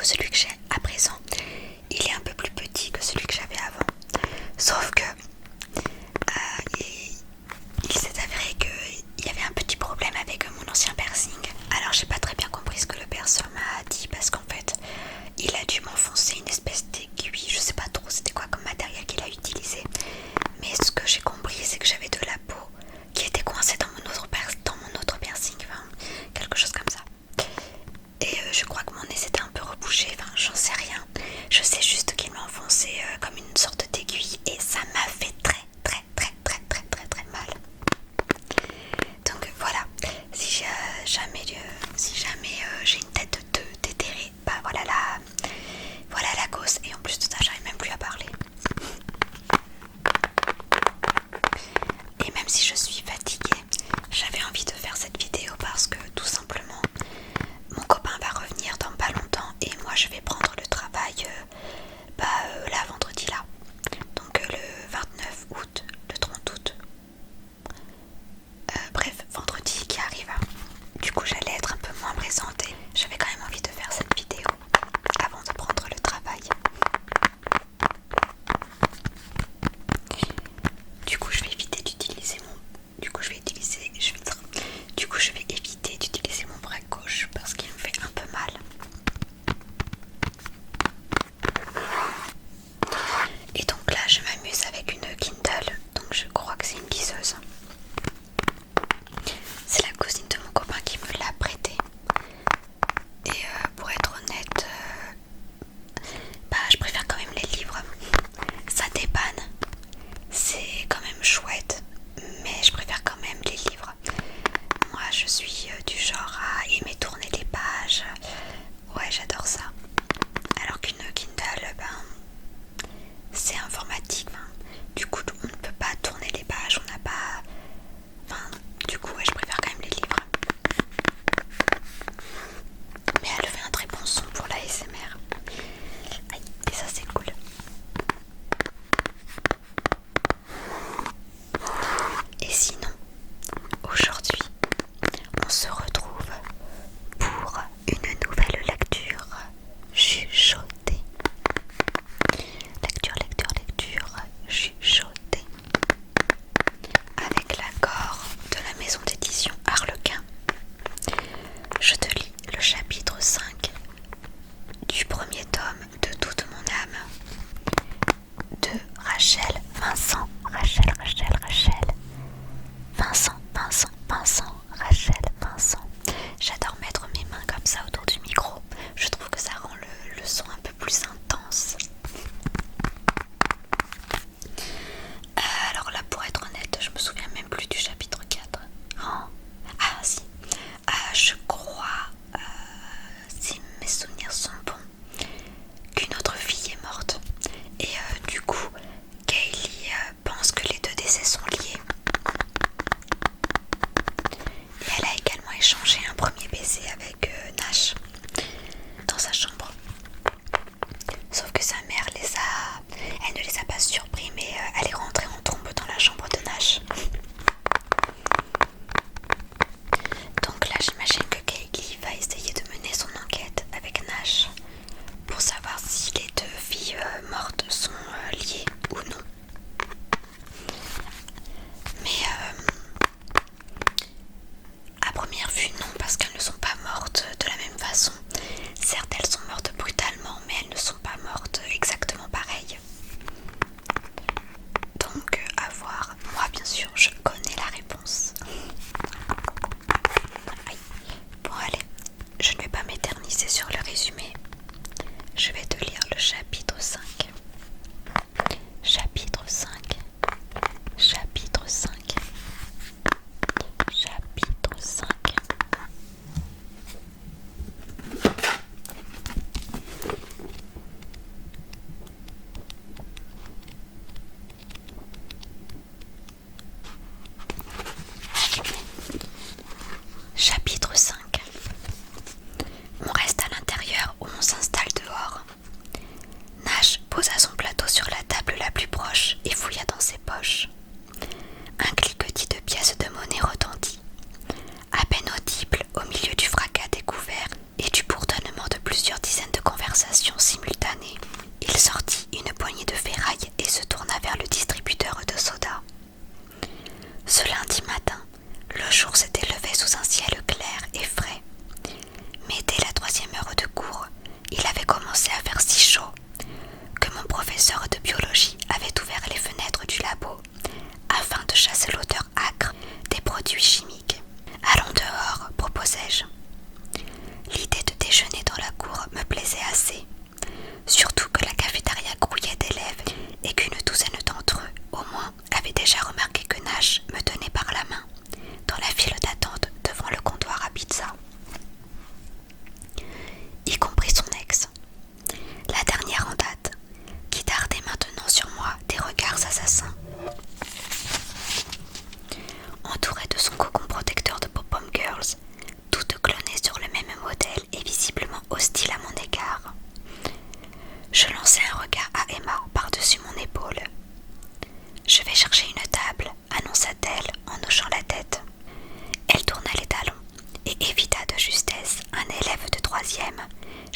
celui que j'ai à présent, il est un peu plus petit que celui que j'avais avant. Sauf que il s'est avéré qu'il y avait un petit problème avec mon ancien piercing. Alors j'ai pas très bien compris ce que le perceur m'a dit, parce qu'en fait il a dû m'enfoncer une espèce d'aiguille, je sais pas trop c'était quoi comme matériel qu'il a utilisé. Mais ce que j'ai compris, c'est que j'avais de la peau qui était coincée dans mon autre piercing, enfin quelque chose comme ça. Et je crois que mon nez s'était un peu rebouché, enfin j'en sais rien.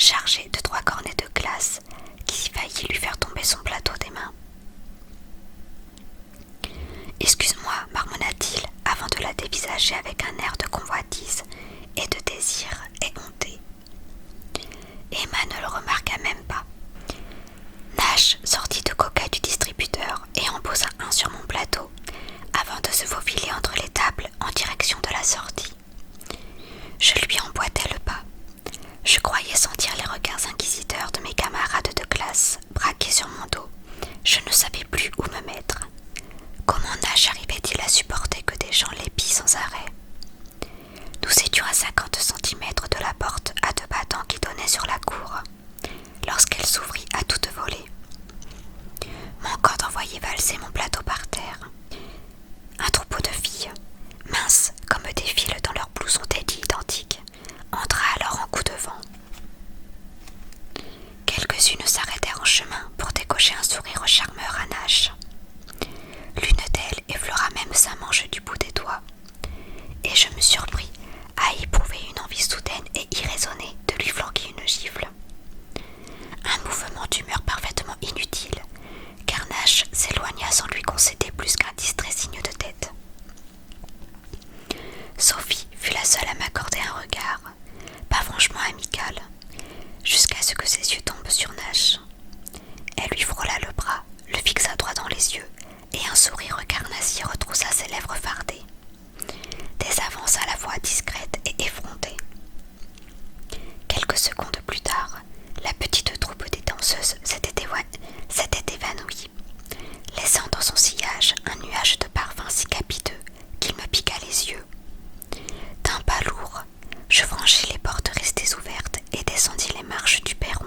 chargée de 3 cornets de glace qui faillit lui faire tomber son plateau des mains. « Excuse-moi, marmonna-t-il avant de la dévisager avec un air de convoitise et de désir éhonté. Emma ne le remarqua même pas. Nash sortit de coca du distributeur et en posa un sur mon plateau avant de se faufiler entre les tables en direction de la sortie. Je lui emboîtai le pas. Je croyais sentir les regards inquisiteurs de mes camarades de classe braqués sur mon dos. Je ne savais plus où me mettre. Comment Nash arrivait-il à supporter que des gens l'épient sans arrêt? Nous étions à 50 centimètres de la porte à 2 battants qui donnait sur la cour, lorsqu'elle s'ouvrit à toute volée, manquant d'envoyer valser mon plateau par terre. Un troupeau de filles, minces comme des fils dans leurs blousons teddy identiques, entra alors en coup de vent. Quelques-unes s'arrêtèrent en chemin pour décocher un sourire charmeur à Nash. L'une d'elles effleura même sa manche du bout des doigts, et je me surpris à éprouver une envie soudaine et irraisonnée de lui flanquer une gifle. Un mouvement d'humeur parfaitement inutile, car Nash s'éloigna sans lui concéder plus qu'un distrait signe de tête. Sophie fut la seule à m'accorder un regard, pas franchement amical, jusqu'à ce que ses yeux tombent sur Nash. Elle lui frôla le bras, le fixa droit dans les yeux, et un sourire carnassier retroussa ses lèvres fardées. Des avances à la fois discrètes et effrontées. Quelques secondes plus tard, la petite troupe des danseuses s'était évanouie, laissant dans son sillage un nuage de parfum si capiteux qu'il me piqua les yeux. D'un pas lourd, je franchis les portes restées ouvertes et descendis les marches du perron.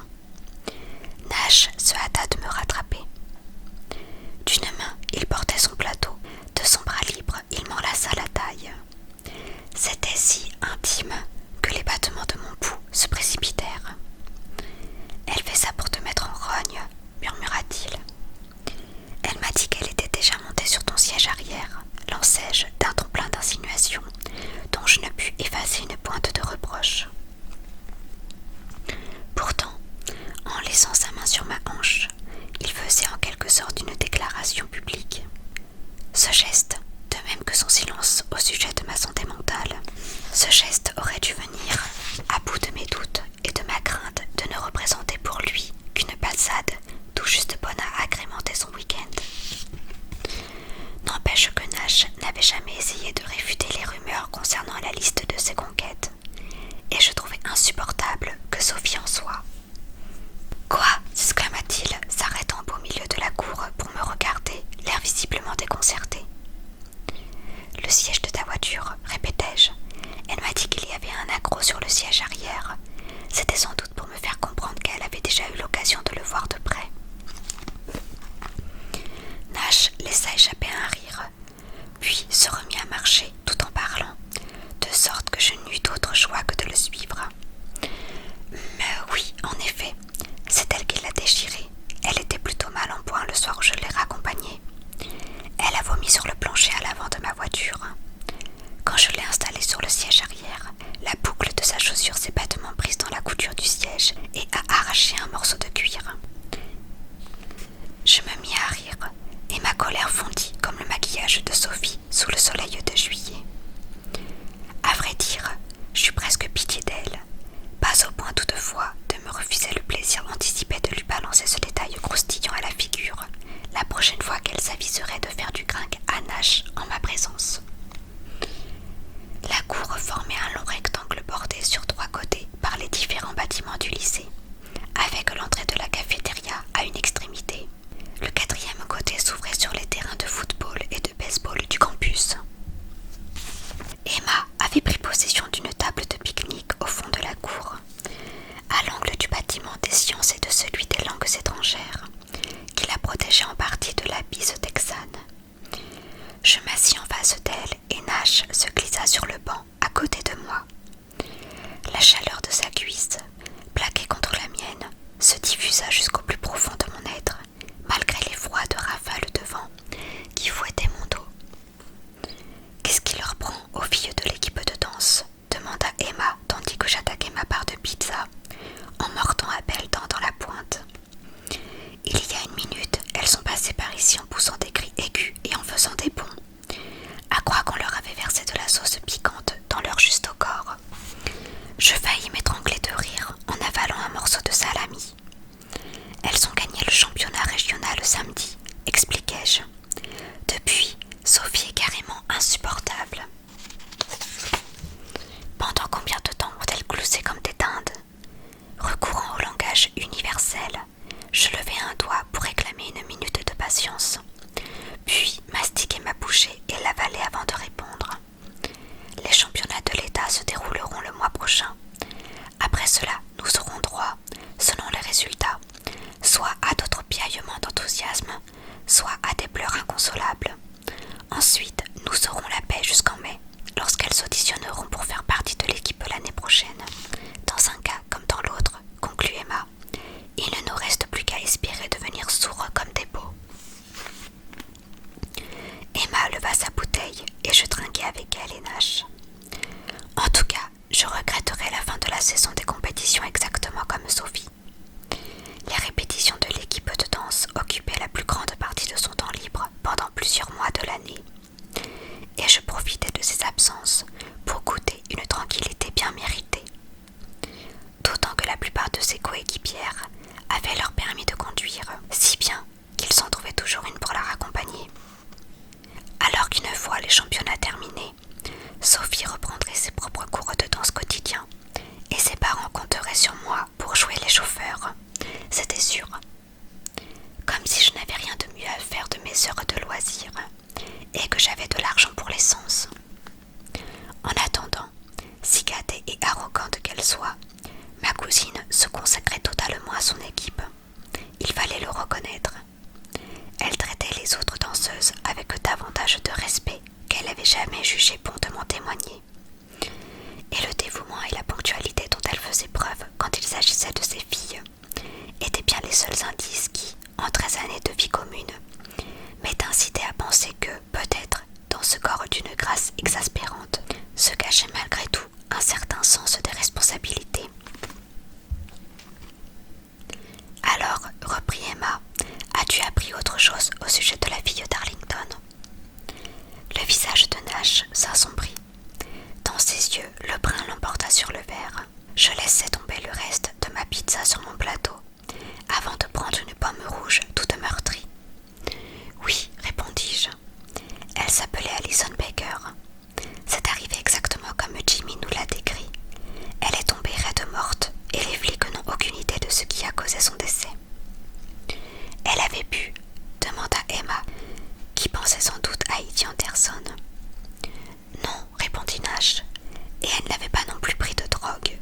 Nash se hâta de me rattraper. D'une main, il portait son plateau, de son bras libre, il m'enlaça la taille. C'était si intime que les battements de mon pouls se précipitèrent. « Elle fait ça pour te mettre en rogne, » murmura-t-il. « Elle m'a dit qu'elle était déjà montée sur ton siège arrière, » lançai-je d'un ton plein d'insinuation, dont je ne pus effacer une pointe de reproche. Pourtant, en laissant sa main sur ma hanche, il faisait en quelque sorte une déclaration publique. Ce geste, de même que son silence au sujet de ma santé mentale, ce geste aurait dû venir à bout de mes doutes et de ma crainte de ne représenter pour lui qu'une passade tout juste bonne à agrémenter son week-end. N'empêche que Nash n'avait jamais essayé de réfuter les rumeurs concernant la liste de ses conquêtes, et je trouvais insupportable que Sophie en soit. « Quoi ?» s'exclama-t-il, s'arrêtant au beau milieu de la cour pour me regarder, l'air visiblement déconcerté. « Le siège de ta voiture, répétai-je. Elle m'a dit qu'il y avait un accroc sur le siège arrière. C'était sans doute pour me faire comprendre qu'elle avait déjà eu l'occasion de le voir de près. » Nash laissa échapper un rire, puis se remit à marcher tout en parlant, de sorte que je n'eus d'autre choix que de le suivre. Mais oui, en effet, c'est elle qui l'a déchiré. Elle était plutôt mal en point le soir où je l'ai raccompagnée. Elle a vomi sur le plancher à l'avant de ma voiture. Quand je l'ai installée sur le siège arrière, la boucle de sa chaussure s'est bêtement prise dans la couture du siège et a arraché un morceau de cuir. Je me mis à rire, et ma colère fondit comme le maquillage de Sophie sous le soleil de juillet. À vrai dire, j'eus presque pitié d'elle, pas au point toutefois de me refuser le plaisir anticipé de lui balancer ce détail croustillant à la figure, la prochaine fois qu'elle s'aviserait de faire du gringue à Nash en ma présence. La cour formait un long rectangle bordé sur 3 côtés par les différents bâtiments du lycée, avec l'entrée de la cafétéria à une extrémité. Le 4e côté s'ouvrait sur les terrains de football et de baseball du campus. Emma avait pris possession d'une table de pique-nique au fond de la cour, à l'angle du bâtiment des sciences et de celui des langues étrangères, qui la protégeait en partie de la bise texane. Je m'assis en face d'elle et Nash se glissa sur le banc à côté de moi. La chaleur de sa cuisse, plaquée contre la mienne, se diffusa jusqu'au plus profond de mon être, malgré les froides rafales de vent qui fouettaient mon dos. « Qu'est-ce qui leur prend aux filles de l'équipe de danse ?» demanda Emma tandis que j'attaquais ma part de pizza, en mordant père avait leur permis de conduire, si bien qu'ils s'en trouvaient toujours une pour la raccompagner. Alors qu'une fois les championnats terminés, Sophie reprendrait ses propres cours de danse quotidiens et ses parents compteraient sur moi pour jouer les chauffeurs, c'était sûr. Comme si je n'avais rien de mieux à faire de mes heures de loisirs et que j'avais de l'argent pour l'essence. En attendant, si gâtée et arrogante qu'elle soit, ma cousine se consacrait totalement à son équipe. Il fallait le reconnaître. Elle traitait les autres danseuses avec davantage de respect qu'elle n'avait jamais jugé bon de m'en témoigner. Et le dévouement et la ponctualité dont elle faisait preuve quand il s'agissait de ses filles étaient bien les seuls indices qui, en 13 années de vie commune, m'aient incité à penser que, peut-être, dans ce corps d'une grâce exaspérante, se cachait malgré tout un certain sens des responsabilités. Alors, reprit Emma, as-tu appris autre chose au sujet de la fille d'Arlington? Le visage de Nash s'assombrit. Dans ses yeux, le brun l'emporta sur le verre. Je laissai tomber le reste de ma pizza sur mon plateau, avant de prendre une pomme rouge toute meurtrie. Oui, répondis-je. Elle s'appelait Alison Baker. C'est arrivé exactement comme Jimmy nous l'a décrit. Elle est tombée raide morte et les flics n'ont aucune idée de ce qui a causé son décès. Elle avait bu, demanda Emma, qui pensait sans doute à Heidi Anderson. Non, répondit Nash, et elle n'avait pas non plus pris de drogue.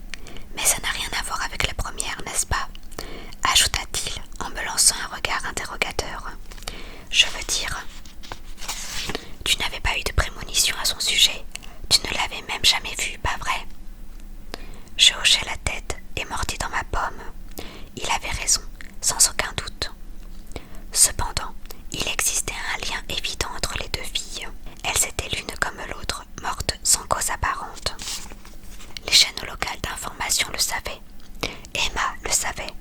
Mais ça n'a rien à voir avec la première, n'est-ce pas? Ajouta-t-il en me lançant un regard interrogateur. Je veux dire, tu n'avais pas eu de prémonition à son sujet, tu ne l'avais même jamais vue, pas vrai? Je hochai la tête et mordis dans ma pomme. Il avait raison, sans aucun doute. Cependant, il existait un lien évident entre les deux filles. Elles étaient l'une comme l'autre, mortes sans cause apparente. Les chaînes locales d'information le savaient. Emma le savait.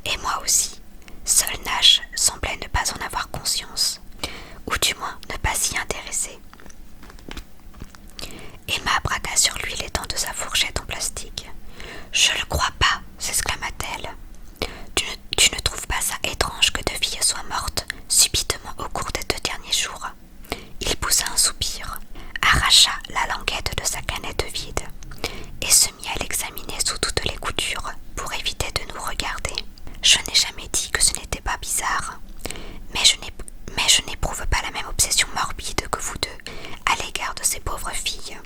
Et moi aussi. Seul Nash semblait ne pas en avoir conscience. Ou du moins ne pas s'y intéresser. Emma braqua sur lui les dents de sa fourchette en plastique. « Je le crois pas !» s'exclama-t-elle. Tu ne trouves pas ça étrange que deux filles soient mortes subitement au cours des 2 derniers jours? Il poussa un soupir, arracha la languette de sa canette vide et se mit à l'examiner sous toutes les coutures pour éviter de nous regarder. Je n'ai jamais dit que ce n'était pas bizarre, mais je n'éprouve pas la même obsession morbide que vous deux à l'égard de ces pauvres filles.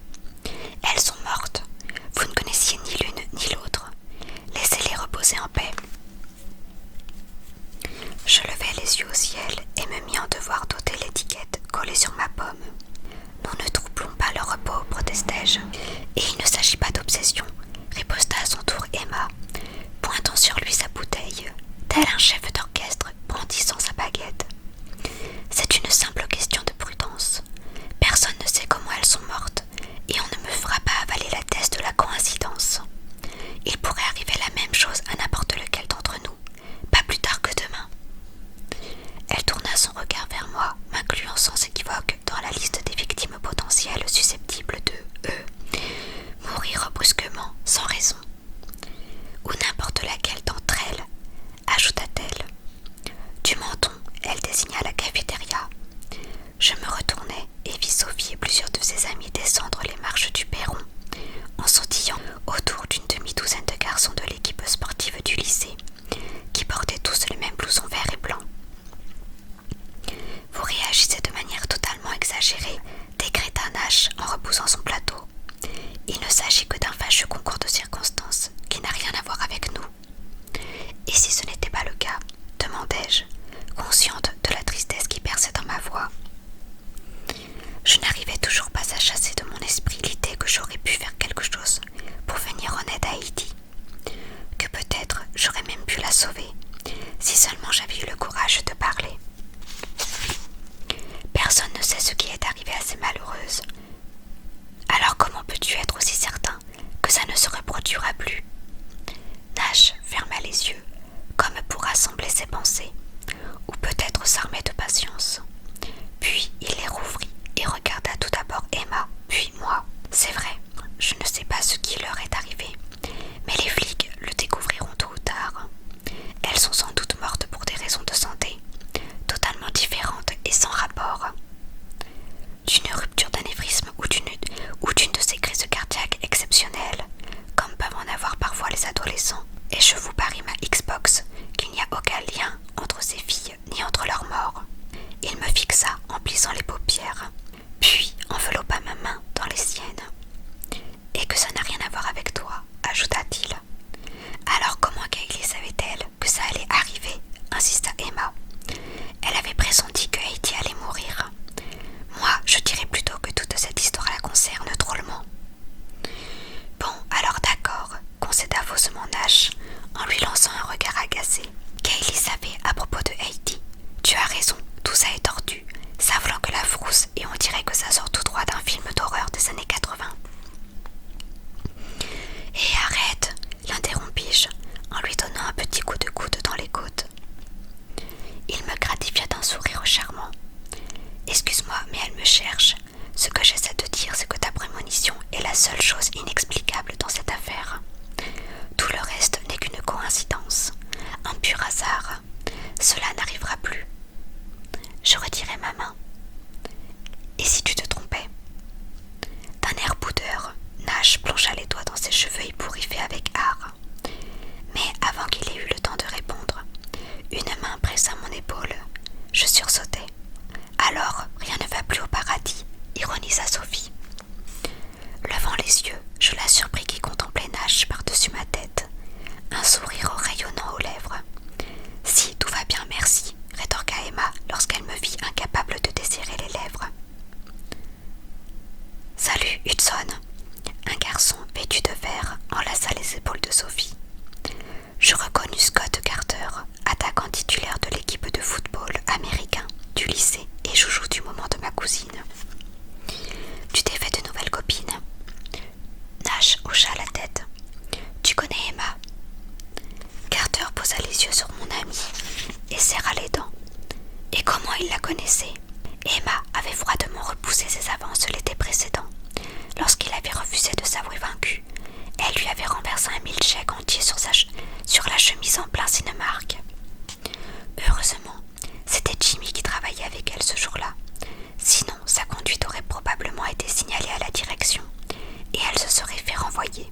Elles sont mortes. Vous ne connaissiez ni l'une ni l'autre. Laissez-les reposer en paix. Je levai les yeux au ciel et me mis en devoir d'ôter l'étiquette collée sur ma pomme. Nous ne troublons pas leur repos, protestai-je. Et il ne s'agit pas d'obsession, riposta à son tour Emma, pointant sur lui sa bouteille, tel un chef d'orchestre brandissant sa baguette. C'est une simple question de prudence. Personne ne sait comment elles sont mortes, et on ne me fera pas avaler la thèse de la coïncidence. Il pourrait arriver la même chose à n'importe lequel d'entre nous, pas plus tard que demain. Elle tourna son regard vers moi, m'incluant sans équivoque dans la liste des victimes potentielles susceptibles de mourir brusquement, sans raison. Ou n'importe laquelle d'entre elles, ajouta-t-elle. Du menton, elle désigna la cafétéria. Je me retournai et vis Sophie et plusieurs de ses amis descendre les marches du perron, en sautillant autour d'une demi-douzaine de garçons de l'équipe sportive du lycée, qui portaient tous le même blouson vert et blanc. Vous réagissez de manière totalement exagérée, décréta Nash en repoussant son plateau. Il ne s'agit que d'un fâcheux concours de circonstances qui n'a rien à voir avec nous. Et si ce n'était pas le cas, demandai-je, consciente de la tristesse qui perçait dans ma voix. Je n'arrivais toujours pas à chasser de mon esprit l'idée que j'aurais pu faire quelque chose pour venir en aide à Heidi. Que peut-être j'aurais même pu la sauver, si seulement j'avais eu le courage de parler. Personne ne sait ce qui est arrivé à ces malheureuses. Alors comment peux-tu être aussi certain que ça ne se reproduira plus? Nash ferma les yeux, comme pour rassembler ses pensées, ou peut-être s'armer de patience. Puis il les rouvrit et regarda tout d'abord Emma, puis moi. C'est vrai, je ne sais pas ce qui leur est arrivé, mais les flics le découvriront tôt ou tard. il la connaissait. Emma avait froidement repoussé ses avances l'été précédent. Lorsqu'il avait refusé de s'avouer vaincu, elle lui avait renversé un milkshake entier sur la chemise en plein Cinemark. Heureusement, c'était Jimmy qui travaillait avec elle ce jour-là. Sinon, sa conduite aurait probablement été signalée à la direction et elle se serait fait renvoyer.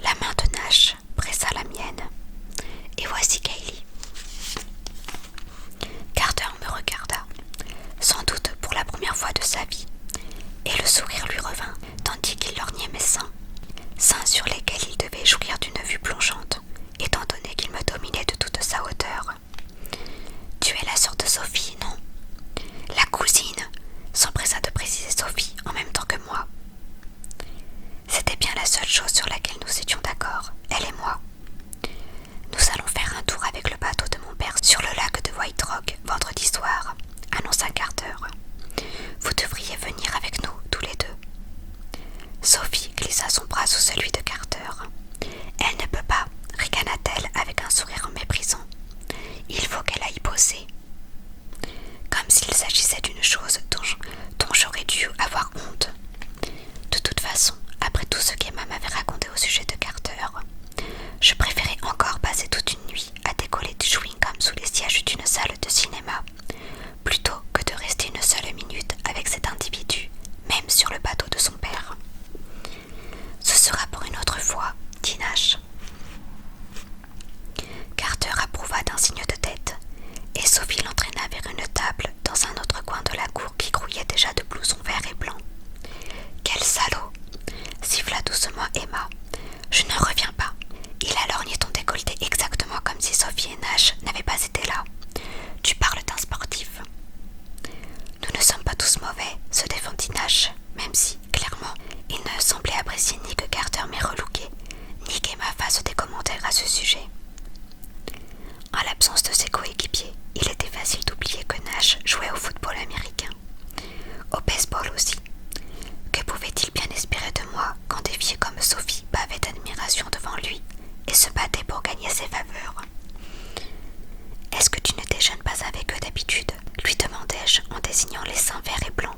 La main de Nash pressa la mienne. Et voici Kaylee. Carter me regarda, sans doute pour la première fois de sa vie, et le sourire lui revint tandis qu'il lorgnait mes seins sur lesquels il devait jouir d'une vue plongeante, étant donné qu'il me dominait de toute sa hauteur. « Tu es la sœur de Sophie, non ?»« La cousine !» s'empressa de préciser Sophie en même temps que moi. C'était bien la seule chose sur laquelle nous étions d'accord, elle et moi. « Nous allons faire un tour avec le bateau de mon père sur le lac de White Rock vendredi soir, » annonça Carter. « Vous devriez venir avec nous, tous les deux. » Sophie glissa son bras sous celui de Carter. « Elle ne peut pas, » ricana-t-elle avec un sourire méprisant. « Il faut qu'elle aille bosser. » Comme s'il s'agissait d'une chose dont j'aurais dû avoir honte. De toute façon, après tout ce qu'Emma m'avait raconté au sujet de Carter, je préférais encore passer toute une nuit à décoller du chewing-gum sous les sièges d'une salle de cinéma, plutôt que de rester une seule minute avec cet individu, même sur le bateau de son père. « Ce sera pour une autre fois, » dit Nash. Carter approuva d'un signe de tête, et Sophie l'entraîna vers une table dans un autre coin de la cour qui grouillait déjà de blousons verts et blancs. « Quel salaud !» siffla doucement Emma. « Je n'en reviens pas. Il a lorgné ton décolleté exactement comme si Sophie et Nash n'avaient pas été là. Tu parles d'un sportif. » « Nous ne sommes pas tous mauvais, » se défendit Nash, même si, clairement, il ne semblait apprécier ni que Carter m'ait relooké, ni qu'Emma fasse des commentaires à ce sujet. En l'absence de ses coéquipiers, il était facile d'oublier que Nash jouait au football américain. Au baseball aussi. Que pouvait-il bien espérer de moi quand des filles comme Sophie bavaient d'admiration devant lui et se battaient pour gagner ses faveurs? « Est-ce que tu ne déjeunes pas avec eux d'habitude ?» lui demandai-je en désignant les seins verts et blancs.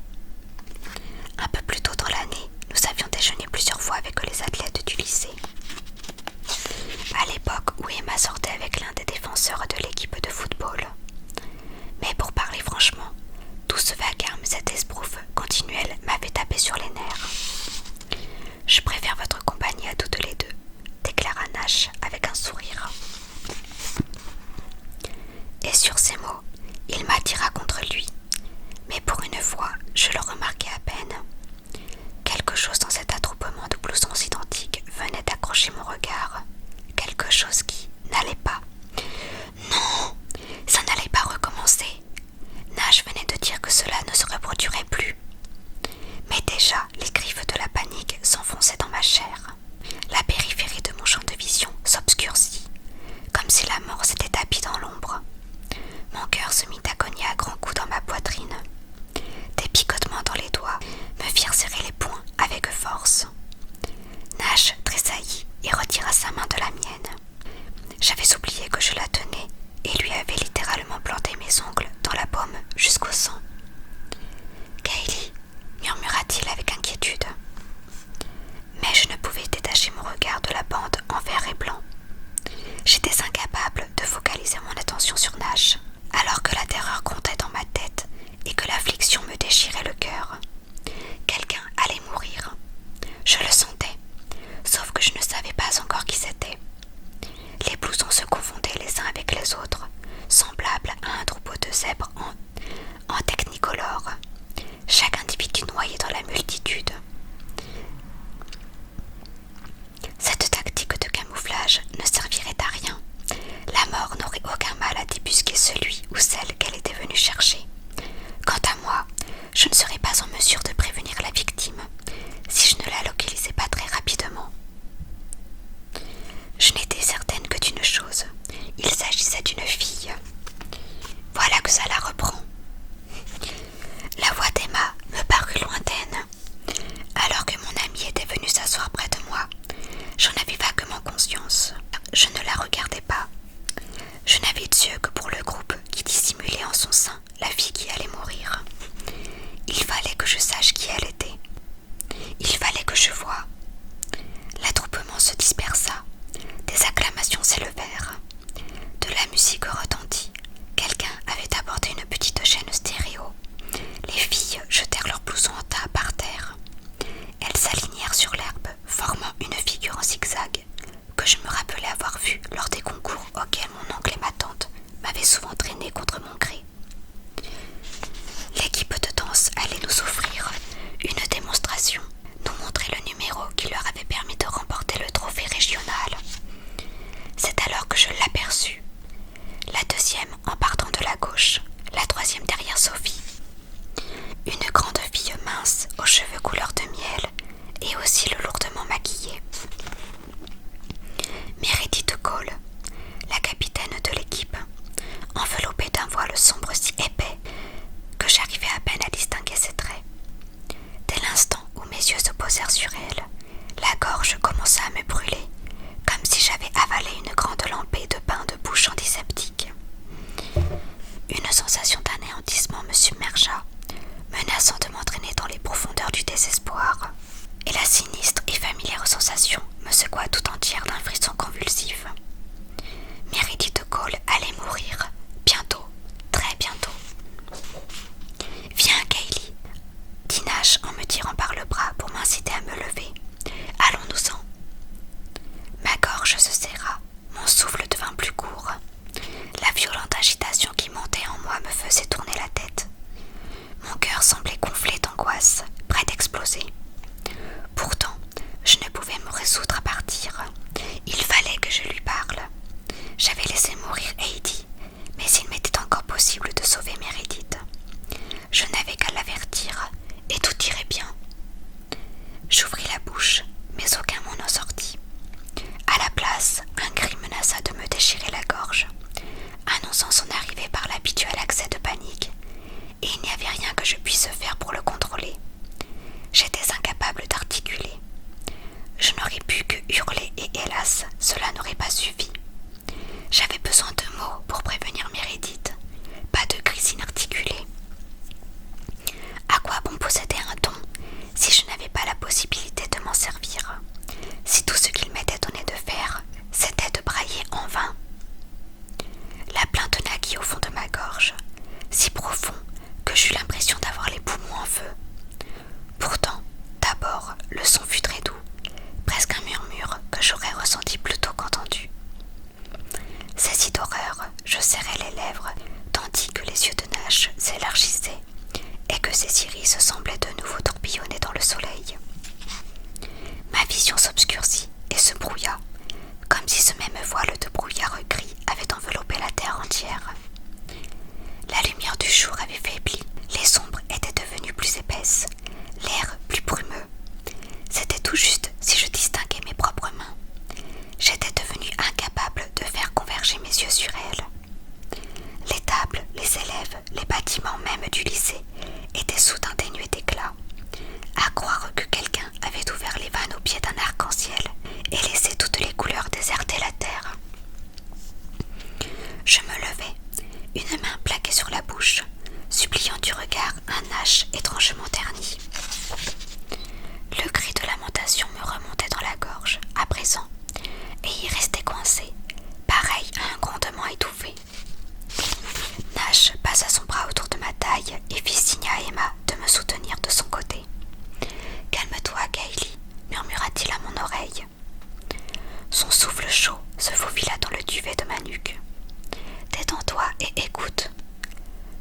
Un peu plus tôt dans l'année, nous avions déjeuné plusieurs fois avec les athlètes du lycée. À l'époque où Emma sortait avec l'un des défenseurs de l'équipe de football. Mais pour parler franchement, tout ce vacarme, cet esbrouffe continuel m'avait tapé sur les nerfs. « Je préfère votre compagnie à toutes les deux, » déclara Nash avec un sourire. Et sur ces mots, il m'attira contre lui, mais pour une fois, je le remarquai à peine. Quelque chose dans cet attroupement de blousons identiques venait d'accrocher mon regard, quelque chose qui n'allait pas. Non, ça n'allait pas recommencer. Nash venait de dire que cela ne se reproduirait plus. Mais déjà, les griffes de la panique s'enfonçaient dans ma chair. La périphérie de mon champ de vision s'obscurcit, comme si la mort s'était tapie dans l'ombre. Mon cœur se mit à cogner à grands coups dans ma poitrine. Des picotements dans les doigts me firent serrer les poings avec force. Nash tressaillit et retira sa main de la mienne. J'avais oublié que je la tenais et lui avais littéralement planté mes ongles dans la paume jusqu'au sang. « Kaylee » murmura-t-il avec inquiétude. Mais je ne pouvais détacher mon regard de la bande en vert et blanc. J'étais incapable de focaliser mon attention sur Nash, alors que la terreur grondait dans ma tête et que l'affliction me déchirait le cœur. Quelqu'un allait mourir. Je le sentais, sauf que je ne savais pas encore qui c'était. Les blousons se confondaient les uns avec les autres, semblables à un troupeau de zèbres en technicolore, chaque individu noyé dans la multitude. Cette tactique de camouflage ne servirait à rien. La mort n'aurait aucun mal à débusquer celui ou celle qu'elle était venue chercher. Quant à moi, je ne serais pas en mesure de prévenir la victime si je ne la localisais pas très rapidement. Je n'étais certaine que d'une chose, il s'agissait d'une fille. Voilà que ça la reprend. La voix d'Emma me parut lointaine. Alors que mon amie était venue s'asseoir près de moi, j'en avais vaguement conscience. Je ne la regardais pas. Je n'avais d'yeux que pour le groupe qui dissimulait en dans son sein la fille qui allait mourir. Il fallait que je sache qui elle était. Il fallait que je voie. L'attroupement se dispersa. Des acclamations s'élevèrent. De la musique retentit. Quelqu'un avait apporté une petite chaîne stéréo. Les filles jetèrent leurs blousons en tas par terre. Elles s'alignèrent sur l'herbe, formant une figure en zigzag, que je me rappelais avoir vue lors des concours auxquels mon oncle et ma tante m'avaient souvent traîné contre mon gré. L'équipe de danse allait nous offrir une démonstration, nous montrer le numéro qui leur avait permis de remporter le trophée régional. C'est alors que je l'aperçus. La deuxième en partant de la gauche, la troisième derrière Sophie. Une grande fille mince aux cheveux couleur de miel et aussi lourdement maquillée. Meredith Cole, la capitaine de l'équipe, enveloppée d'un voile sombre si épais que j'arrivais à peine à distinguer ses traits. Dès l'instant où mes yeux se posèrent sur elle, la gorge commença à me brûler, comme si j'avais avalé une grande lampée de bain de bouche antiseptique. Une sensation d'anéantissement me submergea, menaçant de m'entraîner dans les profondeurs du désespoir, et la sinistre et familière sensation me secoua tout entière d'un frisson convulsif. Meredith Cole allait mourir, bientôt, très bientôt. « Viens, Kaylee » dit Nash en me tirant par le bras pour m'inciter à me lever. « Allons-nous-en » Ma gorge se serra, mon souffle devint plus court. La violente agitation qui montait en moi me faisait tourner la tête. Mon cœur semblait gonfler d'angoisse, prêt d'exploser. Pourtant, je ne pouvais me résoudre à partir. Il fallait que je lui parle. J'avais laissé mourir Heidi, mais il m'était encore possible de sauver Meredith. Je n'avais qu'à l'avertir, et tout irait bien. J'ouvris la bouche, mais aucun mot n'en sortit. À la place, un cri menaça de me déchirer la gorge, annonçant son arrivée par l'habituel accès de panique, et il n'y avait rien que je puisse faire pour le contrôler. J'étais incapable d'articuler. Je n'aurais pu que hurler et hélas, cela n'aurait pas suffi. J'avais besoin de mots pour prévenir Meredith, pas de cris inarticulés. À quoi bon posséder un don si je n'avais pas la possibilité de m'en servir, si tout ce qu'il m'était donné de faire, c'était de brailler en vain? La plainte naquit au fond de ma gorge, si profond que j'eus l'impression d'avoir les poumons en feu. Pourtant, d'abord, le son fut très doux, presque un murmure que j'aurais ressenti plutôt qu'entendu. Saisi d'horreur, je serrai les lèvres, tandis que les yeux de Nash s'élargissaient et que ses iris semblaient de nouveau tourbillonner dans le soleil. Ma vision s'obscurcit et se brouilla, comme si ce même voile de brouillard gris avait enveloppé la terre entière. La lumière du jour avait faibli, les ombres étaient devenues plus épaisses, l'air plus brumeux. C'était tout juste si je distinguais mes propres mains. J'étais devenue incapable de faire converger mes yeux sur elle. Les tables, les élèves, les bâtiments même du lycée étaient soudain dénués d'éclat. À croire que quelqu'un avait ouvert les vannes au pied d'un arc-en-ciel et laissé toutes les couleurs déserter la terre. Je me levai, une main plaquée sur la bouche, suppliant du regard un Nash étrangement terni. Le cri de lamentation me remontait dans la gorge, à présent, et y restait coincé, pareil à un grondement étouffé. Nash passa son bras autour de ma taille et fit signe à Emma de me soutenir de son côté. « Calme-toi, Kaylee » murmura-t-il à mon oreille. Son souffle chaud se faufila dans le duvet de ma nuque. « Détends-toi et écoute. »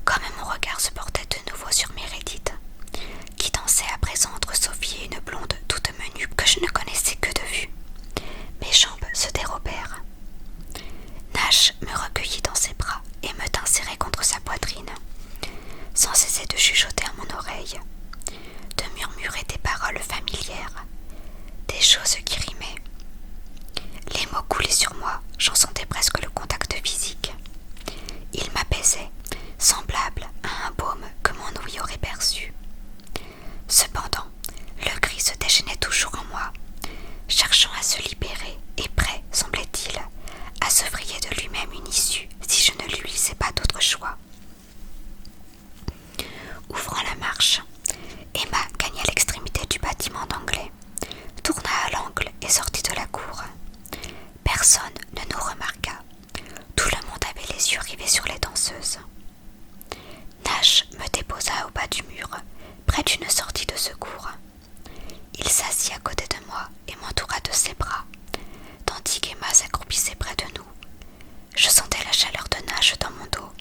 Comme mon regard se portait de nouveau sur Meredith, qui dansait à présent entre Sophie et une blonde toute menue que je ne connaissais que de vue, mes jambes se dérobèrent. Nash me recueillit dans ses bras et me tint serré contre sa poitrine, sans cesser de chuchoter à mon oreille, de murmurer des paroles familières, des choses qui rimaient. Les mots coulaient sur moi, j'en sentais presque le contact physique. Ils m'apaisaient, semblable à un baume que mon ouïe aurait perçu. Cependant, le cri se déchaînait toujours en moi, cherchant à se libérer et prêt, semblait-il, à se frayer de lui-même une issue si je ne lui laissais pas d'autre choix. silencieuse. Nash me déposa au bas du mur, près d'une sortie de secours. Il s'assit à côté de moi et m'entoura de ses bras, tandis qu'Emma s'accroupissait près de nous. Je sentais la chaleur de Nash dans mon dos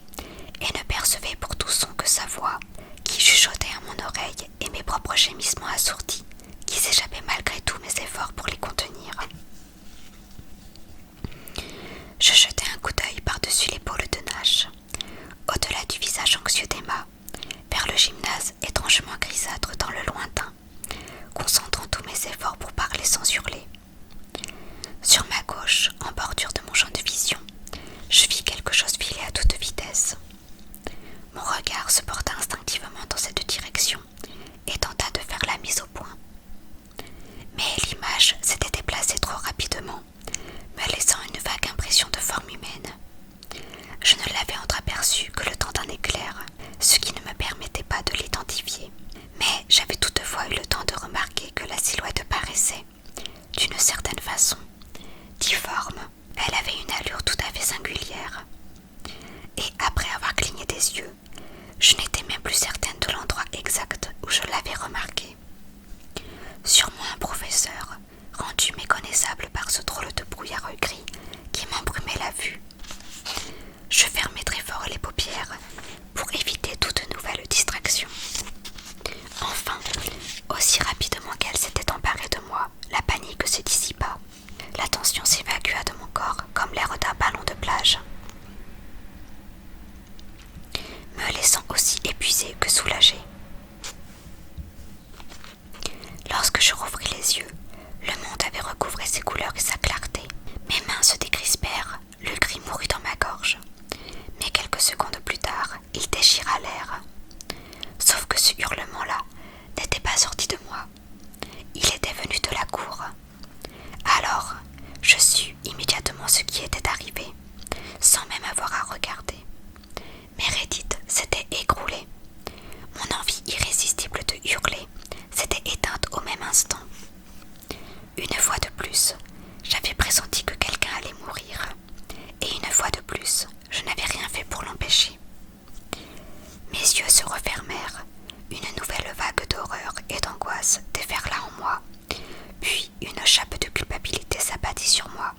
et ne percevais pour tout son que sa voix, qui chuchotait à mon oreille, et mes propres gémissements assourdis, qui s'échappaient malgré tous mes efforts pour les contenir. Je jetai un coup d'œil par-dessus l'épaule de Nash, au-delà du visage anxieux d'Emma, vers le gymnase étrangement grisâtre dans le lointain, concentrant tous mes efforts pour parler sans hurler. Sur ma gauche, en bordure de mon champ de vision, je vis quelque chose filer à toute vitesse. Mon regard se porta instinctivement dans cette direction et tenta de faire la mise au point. Mais l'image s'était déplacée trop rapidement, me laissant une vague impression de forme humaine. Je ne l'avais entreaperçu que le temps d'un éclair, ce qui ne me permettait pas de l'identifier. Mais j'avais toutefois eu le temps de remarquer que la silhouette paraissait, d'une certaine façon, difforme. Elle avait une allure tout à fait singulière. Et après avoir cligné des yeux, je n'étais même plus certaine de l'endroit exact où je l'avais remarqué. Sûrement un professeur, rendu méconnaissable par ce drôle de brouillard gris qui m'embrumait la vue. Je fermai très fort les paupières pour éviter toute nouvelle distraction. Enfin, aussi rapidement qu'elle s'était emparée de moi, la panique se dissipa. La tension s'évacua de mon corps comme l'air d'un ballon de plage, me laissant aussi épuisée que soulagée. Lorsque je rouvris les yeux, le monde avait recouvré ses couleurs et sa clarté. Mes mains se décrispèrent, le cri mourut dans ma gorge. Mais quelques secondes plus tard, il déchira l'air. Sauf que ce hurlement-là n'était pas sorti de moi. Il était venu de la cour. Alors, je sus immédiatement ce qui était arrivé, sans même avoir à regarder. Meredith s'était écroulée. Mon envie irrésistible de hurler s'était éteinte au même instant. Une fois de plus, j'avais pressenti que quelqu'un allait mourir, et une fois de plus, je n'avais rien fait pour l'empêcher. Mes yeux se refermèrent, une nouvelle vague d'horreur et d'angoisse déferla en moi, puis une chape de culpabilité s'abattit sur moi,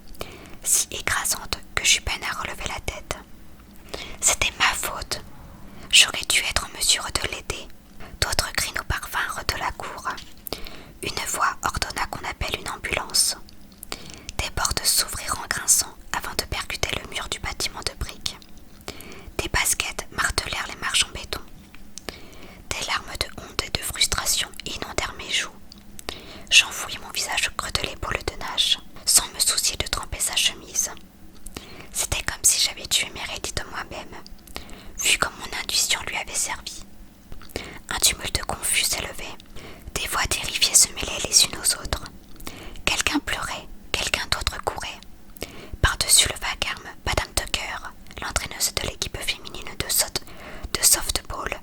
si écrasante que j'eus peine à relever la tête. C'était ma faute. J'aurais dû être en mesure de l'aider. D'autres cris nous parvinrent de la cour. Une voix ordonna qu'on appelle une ambulance. Des portes s'ouvrirent en grinçant avant de percuter le mur du bâtiment de briques. Des baskets martelèrent les marches en béton. Des larmes de honte et de frustration inondèrent mes joues. J'enfouis mon visage au creux de l'épaule de Nash, sans me soucier de tremper sa chemise. C'était comme si j'avais tué Meredith de moi-même, vu comme mon intuition lui avait servi. Un tumulte confus s'élevait. Des voix terrifiées se mêlaient les unes aux autres. Quelqu'un pleurait, quelqu'un d'autre courait. Par-dessus le vacarme, Madame Tucker, l'entraîneuse de l'équipe féminine de softball,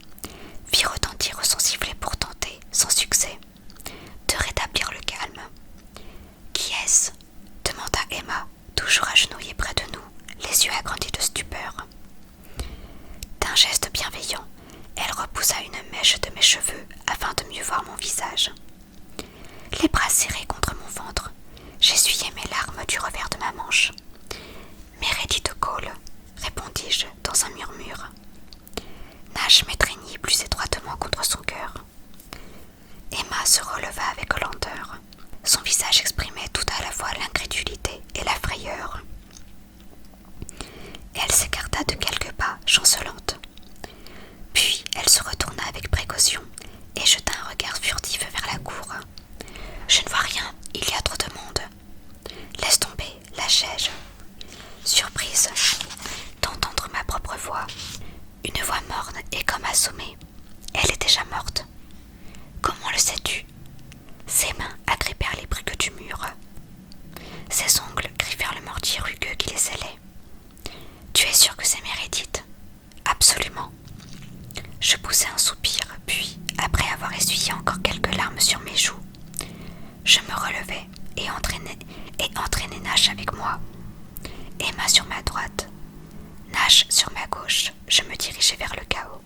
fit retentir son sifflet pour tenter, sans succès, de rétablir le calme. « Qui est-ce » demanda Emma, toujours agenouillée près de nous, les yeux agrandis de stupeur. D'un geste bienveillant, elle repoussa une mèche de mes cheveux afin de mieux voir mon visage. Les bras serrés contre mon ventre, j'essuyai mes larmes du revers de ma manche. « Meredith Cole » répondis-je dans un murmure. Nash m'étreignit plus étroitement contre son cœur. Emma se releva avec lenteur. Son visage exprimait tout à la fois l'incrédulité et la frayeur. Elle s'écarta de quelques pas, chancelante. Puis elle se retourna avec précaution et jeta un regard furtif vers la cour. « Je ne vois rien, il y a trop de monde. »« Laisse tomber, lâchai-je. » Surprise d'entendre ma propre voix, une voix morne et comme assommée. Elle est déjà morte. « Comment le sais-tu » Ses mains agrippèrent les briques du mur. Ses ongles griffèrent le mortier rugueux qui les scellait. « Tu es sûr que c'est Meredith ?»« Absolument. » Je poussai un soupir, puis, après avoir essuyé encore quelques larmes sur mes joues, je me relevai et entraînai Nash avec moi. Emma sur ma droite, Nash sur ma gauche. gauche, je me dirigeais vers le chaos.